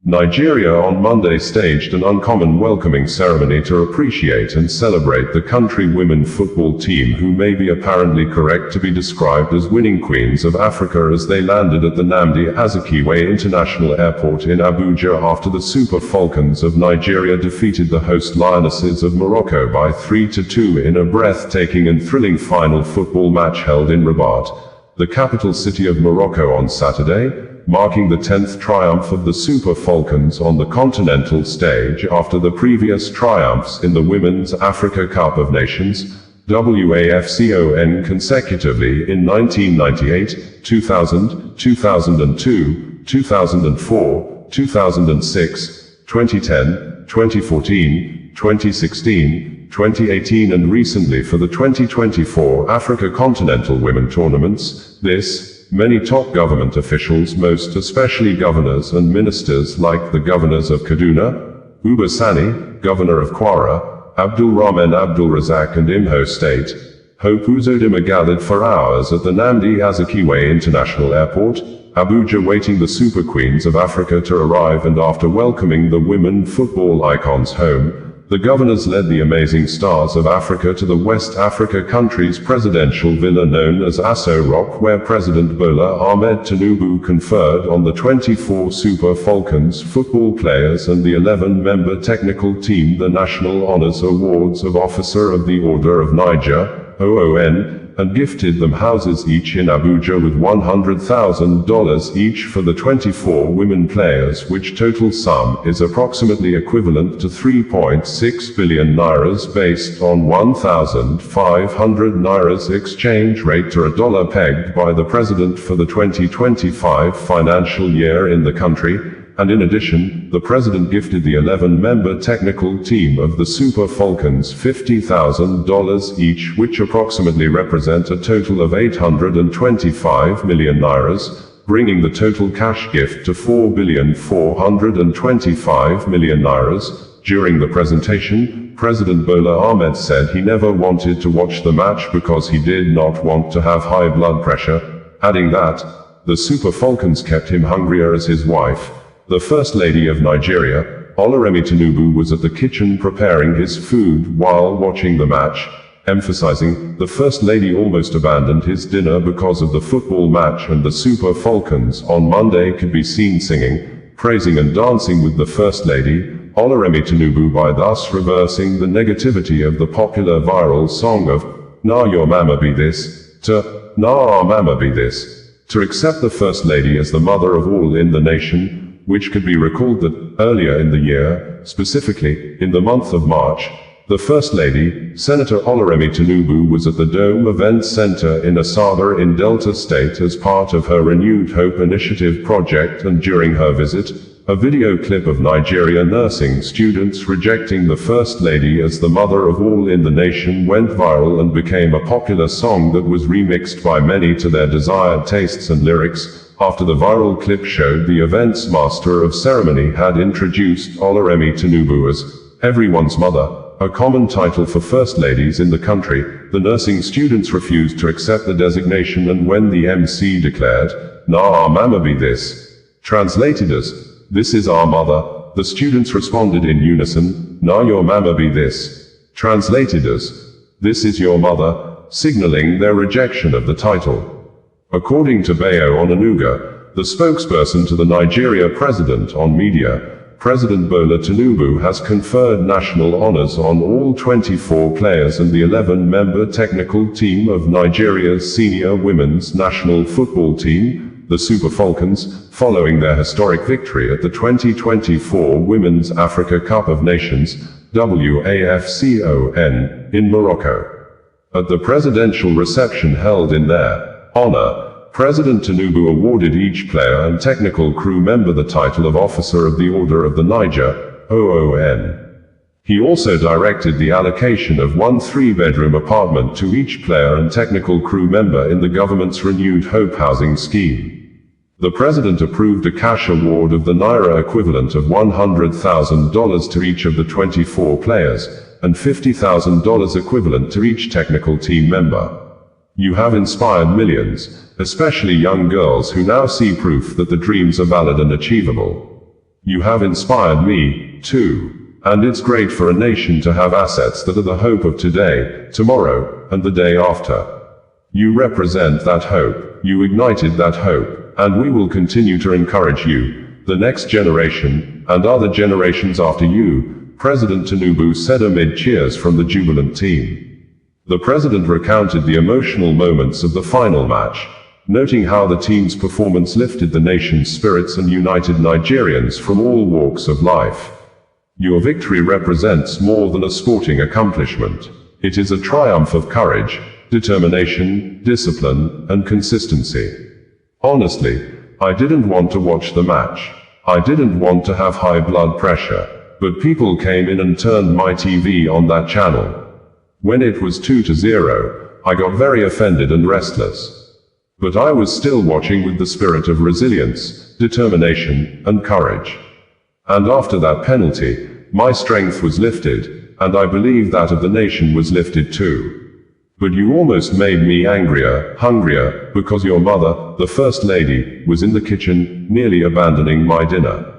Nigeria on Monday staged an uncommon welcoming ceremony to appreciate and celebrate the country women football team, who may be apparently correct to be described as winning queens of Africa, as they landed at the Nnamdi Azikiwe International Airport in Abuja after the Super Falcons of Nigeria defeated the host Lionesses of Morocco by 3-2 in a breathtaking and thrilling final football match held in Rabat, the capital city of Morocco, on Saturday, marking the 10th triumph of the Super Falcons on the continental stage after the previous triumphs in the Women's Africa Cup of Nations, WAFCON, consecutively in 1998, 2000, 2002, 2004, 2006, 2010, 2014, 2016, 2018 and recently for the 2024 Africa Continental Women Tournaments. Many top government officials, most especially governors and ministers like the Governors of Kaduna, Uba Sani, Governor of Kwara, AbdulRahman, AbdulRazaq and Imo State, Hope Uzodimma, gathered for hours at the Nnamdi Azikiwe International Airport, Abuja, waiting the Super Queens of Africa to arrive, and after welcoming the women football icons home, the governors led the amazing stars of Africa to the West Africa country's presidential villa known as Aso Rock, where President Bola Ahmed Tinubu conferred on the 24 Super Falcons football players and the 11-member technical team the National Honors Awards of Officer of the Order of Niger, OON, and gifted them houses each in Abuja with $100,000 each for the 24 women players, which total sum is approximately equivalent to 3.6 billion nairas based on 1,500 nairas exchange rate to a dollar, pegged by the president for the 2025 financial year in the country. And in addition, the president gifted the 11-member technical team of the Super Falcons $50,000 each, which approximately represent a total of 825 million nairas, bringing the total cash gift to 4,425 million nairas. During the presentation, President Bola Ahmed said he never wanted to watch the match because he did not want to have high blood pressure, adding that the Super Falcons kept him hungrier, as his wife, the First Lady of Nigeria, Oluremi Tinubu, was at the kitchen preparing his food while watching the match, emphasizing the First Lady almost abandoned his dinner because of the football match, and the Super Falcons on Monday could be seen singing, praising and dancing with the First Lady, Oluremi Tinubu, by thus reversing the negativity of the popular viral song of "Nah Your Mama Be This" to "Nah Our Mama Be This," to accept the First Lady as the mother of all in the nation, which could be recalled that, earlier in the year, specifically, in the month of March, the First Lady, Senator Oluremi Tinubu, was at the Dome Event Center in Asaba in Delta State as part of her Renewed Hope Initiative project, and during her visit, a video clip of Nigeria nursing students rejecting the First Lady as the mother of all in the nation went viral and became a popular song that was remixed by many to their desired tastes and lyrics. After the viral clip showed, the event's master of ceremony had introduced Oluremi Tinubu as everyone's mother, a common title for first ladies in the country. The nursing students refused to accept the designation, and when the MC declared, "Nah Our Mama Be This," translated as, "This is our mother," the students responded in unison, "Nah Your Mama Be This," translated as, "This is your mother," signaling their rejection of the title. According to Bayo Onanuga, the spokesperson to the Nigeria president, on media, President Bola Tinubu has conferred national honors on all 24 players and the 11-member technical team of Nigeria's senior women's national football team, the Super Falcons, following their historic victory at the 2024 Women's Africa Cup of Nations, WAFCON, in Morocco. At the presidential reception held in their honor, President Tinubu awarded each player and technical crew member the title of Officer of the Order of the Niger, OON. He also directed the allocation of one 3-bedroom apartment to each player and technical crew member in the government's Renewed Hope housing scheme. The president approved a cash award of the naira equivalent of $100,000 to each of the 24 players, and $50,000 equivalent to each technical team member. You have inspired millions, especially young girls who now see proof that the dreams are valid and achievable. You have inspired me, too. And it's great for a nation to have assets that are the hope of today, tomorrow, and the day after. You represent that hope, you ignited that hope, and we will continue to encourage you, the next generation, and other generations after you, President Tinubu said amid cheers from the jubilant team. The president recounted the emotional moments of the final match, noting how the team's performance lifted the nation's spirits and united Nigerians from all walks of life. Your victory represents more than a sporting accomplishment. It is a triumph of courage, determination, discipline, and consistency. Honestly, I didn't want to watch the match. I didn't want to have high blood pressure, but people came in and turned my TV on that channel. When it was 2-0, I got very offended and restless. But I was still watching with the spirit of resilience, determination, and courage. And after that penalty, my strength was lifted, and I believe that of the nation was lifted too. But you almost made me angrier, hungrier, because your mother, the First Lady, was in the kitchen, nearly abandoning my dinner.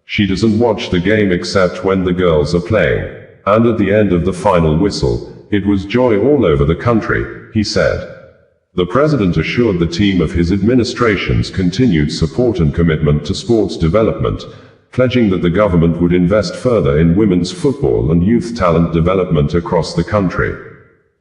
She doesn't watch the game except when the girls are playing. And at the end of the final whistle, it was joy all over the country, he said. The president assured the team of his administration's continued support and commitment to sports development, pledging that the government would invest further in women's football and youth talent development across the country.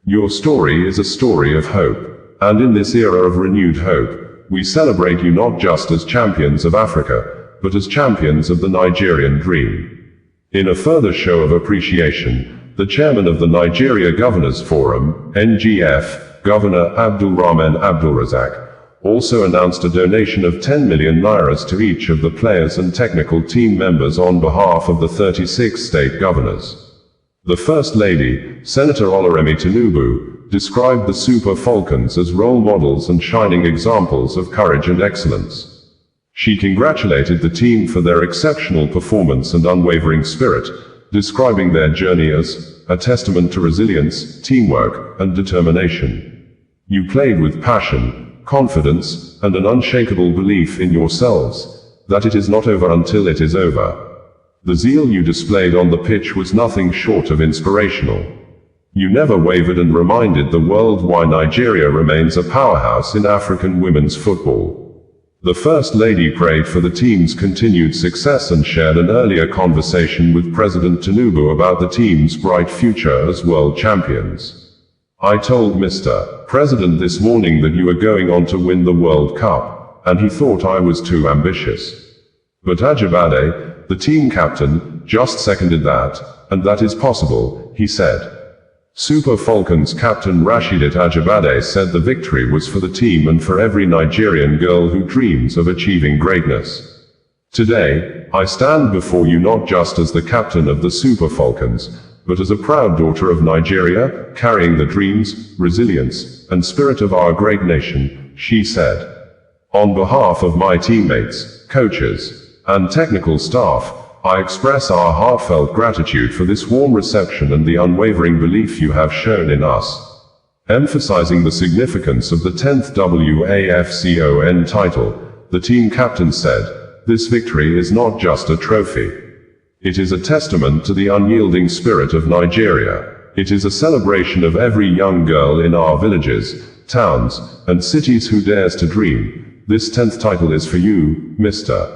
Your story is a story of hope, and in this era of renewed hope, we celebrate you not just as champions of Africa, but as champions of the Nigerian dream. In a further show of appreciation, the chairman of the Nigeria Governors Forum, NGF, Governor AbdulRahman AbdulRazaq, also announced a donation of 10 million nairas to each of the players and technical team members on behalf of the 36 state governors. The First Lady, Senator Oluremi Tinubu, described the Super Falcons as role models and shining examples of courage and excellence. She congratulated the team for their exceptional performance and unwavering spirit, describing their journey as a testament to resilience, teamwork, and determination. You played with passion, confidence, and an unshakable belief in yourselves, that it is not over until it is over. The zeal you displayed on the pitch was nothing short of inspirational. You never wavered and reminded the world why Nigeria remains a powerhouse in African women's football. The First Lady prayed for the team's continued success and shared an earlier conversation with President Tinubu about the team's bright future as world champions. I told Mr. President this morning that you were going on to win the World Cup, and he thought I was too ambitious. But Ajibade, the team captain, just seconded that, and that is possible, he said. Super Falcons captain Rasheedat Ajibade said the victory was for the team and for every Nigerian girl who dreams of achieving greatness. Today, I stand before you not just as the captain of the Super Falcons, but as a proud daughter of Nigeria, carrying the dreams, resilience, and spirit of our great nation, she said. On behalf of my teammates, coaches, and technical staff, I express our heartfelt gratitude for this warm reception and the unwavering belief you have shown in us. Emphasizing the significance of the 10th WAFCON title, the team captain said, "This victory is not just a trophy. It is a testament to the unyielding spirit of Nigeria. It is a celebration of every young girl in our villages, towns, and cities who dares to dream. This 10th title is for you, Mr.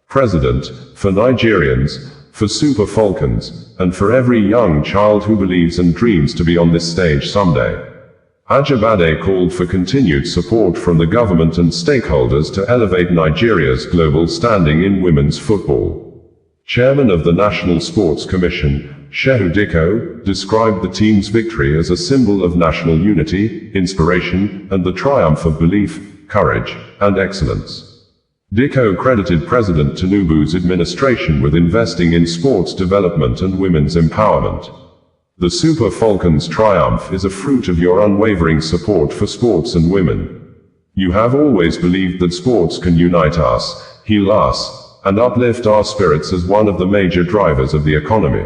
President, for Nigerians, for Super Falcons, and for every young child who believes and dreams to be on this stage someday." Ajibade called for continued support from the government and stakeholders to elevate Nigeria's global standing in women's football. Chairman of the National Sports Commission, Shehu Dikko, described the team's victory as a symbol of national unity, inspiration, and the triumph of belief, courage, and excellence. Dikko credited President Tinubu's administration with investing in sports development and women's empowerment. The Super Falcons' triumph is a fruit of your unwavering support for sports and women. You have always believed that sports can unite us, heal us, and uplift our spirits as one of the major drivers of the economy.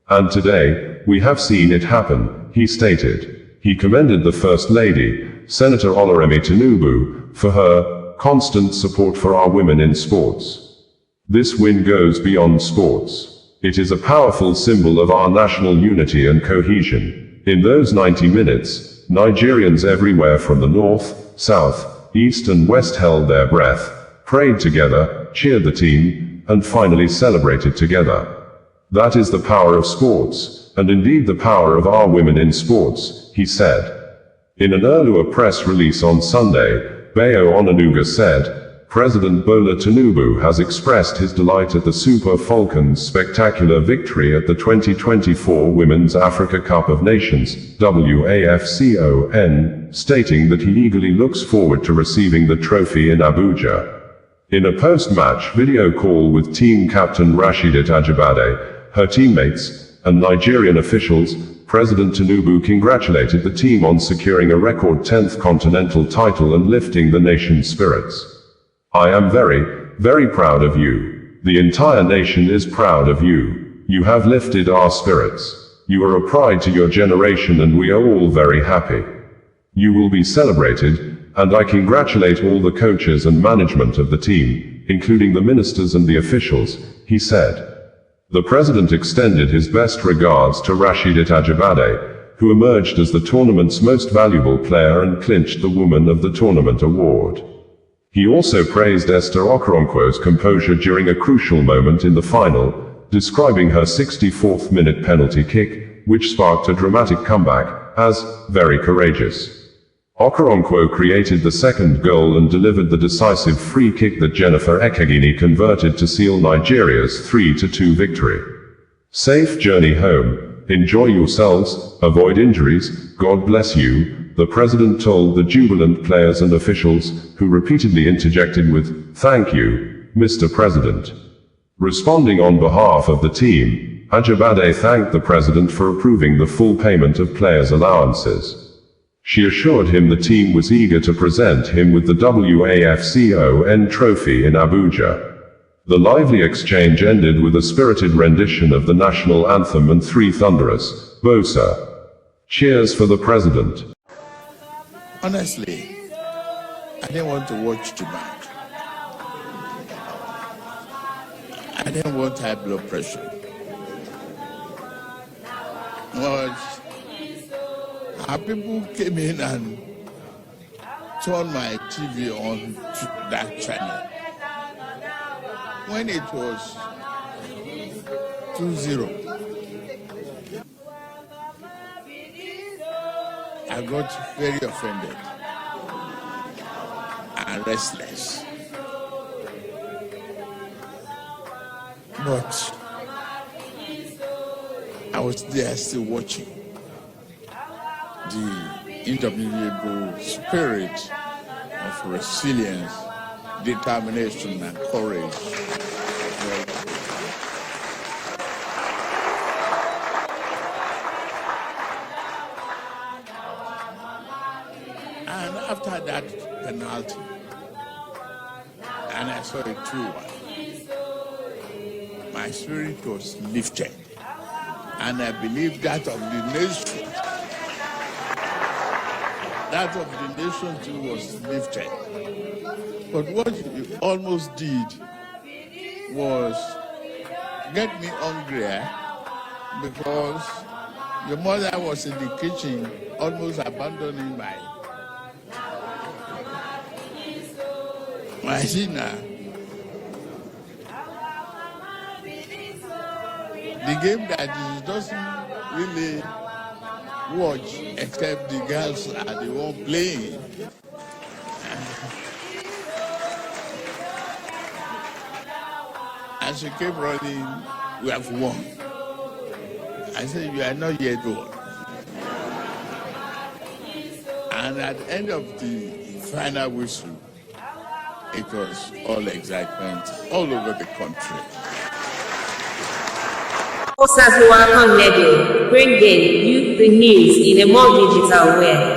And today, we have seen it happen, he stated. He commended the First Lady, Senator Oluremi Tinubu, for her constant support for our women in sports. This win goes beyond sports. It is a powerful symbol of our national unity and cohesion. In those 90 minutes, Nigerians everywhere from the north, south, east and west held their breath, prayed together, cheered the team, and finally celebrated together. That is the power of sports, and indeed the power of our women in sports, he said. In an earlier press release on Sunday, Bayo Onanuga said, President Bola Tinubu has expressed his delight at the Super Falcons' spectacular victory at the 2024 Women's Africa Cup of Nations, WAFCON, stating that he eagerly looks forward to receiving the trophy in Abuja. In a post-match video call with team captain Rasheedat Ajibade, her teammates, and Nigerian officials, President Tinubu congratulated the team on securing a record 10th continental title and lifting the nation's spirits. I am very, very proud of you. The entire nation is proud of you. You have lifted our spirits. You are a pride to your generation and we are all very happy. You will be celebrated, and I congratulate all the coaches and management of the team, including the ministers and the officials, he said. The president extended his best regards to Rasheedat Ajibade, who emerged as the tournament's most valuable player and clinched the Woman of the Tournament award. He also praised Esther Okoronkwo's composure during a crucial moment in the final, describing her 64th minute penalty kick, which sparked a dramatic comeback, as very courageous. Okoronkwo created the second goal and delivered the decisive free kick that Jennifer Ekegini converted to seal Nigeria's 3-2 victory. Safe journey home. Enjoy yourselves, avoid injuries, God bless you, the president told the jubilant players and officials, who repeatedly interjected with, "Thank you, Mr. President." Responding on behalf of the team, Ajibade thanked the president for approving the full payment of players' allowances. She assured him the team was eager to present him with the WAFCON trophy in Abuja. The lively exchange ended with a spirited rendition of the national anthem and three thunderous Bosa cheers for the president. Honestly, I didn't want to watch too much. I didn't want high blood pressure. But our people came in and turned my TV on to that channel. When it was 2-0, I got very offended and restless. But I was there still watching. The indomitable spirit of resilience, determination, and courage. And after that penalty, and I saw it 2-1, my spirit was lifted. And I believe that of the nation. That of the nation too was lifted. But what you almost did was get me hungrier, because your mother was in the kitchen almost abandoning my dinner. The game that he doesn't really watch, except the girls are the one playing. As she came running, we have won. I said, you are not yet won. And at the end of the final whistle, it was all excitement all over the country. WAFCON Radio, bringing you the news in a more digital way.